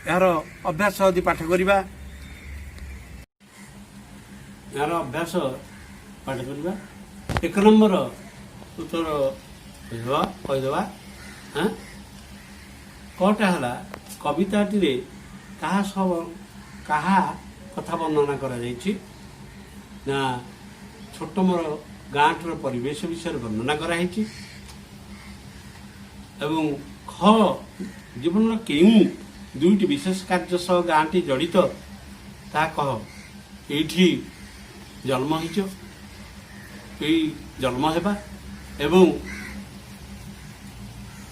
यार अभ्यास यदि पाठ करवा यार अभ्यास पाठ करवा 1 नंबर उत्तर कहीदेवा हाँ कटा है कविताटी कहा कथा वर्णना करा ना छोट मोर गाँटर परिवेश विषय वर्णना कराई एवं ख जीवन केउं दुईटी विशेष कार्य सह गाँटी जड़ित ता कह ये जन्म हो जन्म हेबा एवं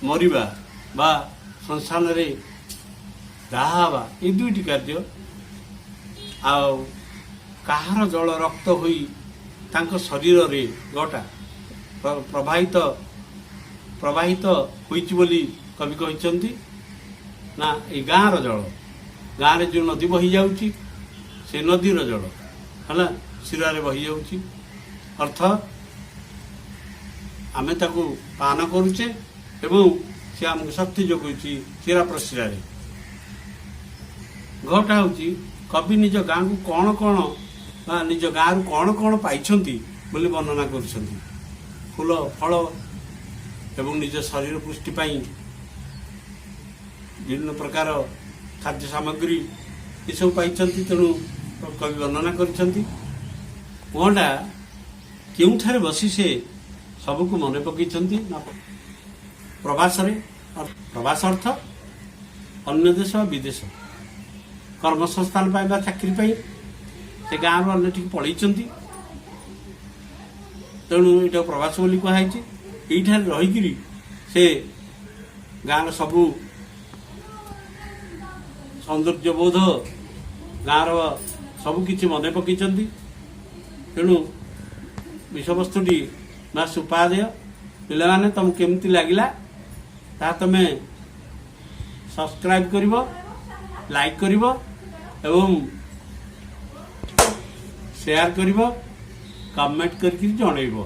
मरिबा बा संस्थान रे दाहाबा ये दुईटी कार्य आहार जल रक्त होई तांको शरीर रे गटा प्रवाहित प्रवाहित होइछि बोली कवि कहते ना ये गाँव जल गाँव रे जो नदी बही जाउछि से नदीर जल है शिरा बही जाउछि अर्थ आमे ताकू पान करुचे एवं से आमको शक्ति जोगुछि शिरा प्रशिरा घटा हूँ कवि निज गाँ को कौन कौन निज गाँव कौन कौन पाइछंती बोली वर्णना करुछंती फूल फल एवं निज शरीर पुष्टि पाई विभिन्न प्रकार खाद्य सामग्री ये सब पाइछंती तेणु कवि वर्णना करिछंती कौनटा केउठारे बसी से सबको मन पकईछंती ना प्रवास रे प्रवास अर्थ अन्य देश विदेश कर्मसंस्थान पाई चाकरी पाई से गाँव अन्य ठीक पलैंती तेणु ये प्रवास बोली कहुई ये रहीकि से गाँव सबू सौंदर्यबोध गाँव सबकि मन पकईंती तेणु विषयवस्तुटी ना सुपादेय पिलाने तुमको केमती लगिला ता तुमे सब्सक्राइब करिवो लाइक करिवो एवं शेयर करिवो कमेंट करके जनइबो।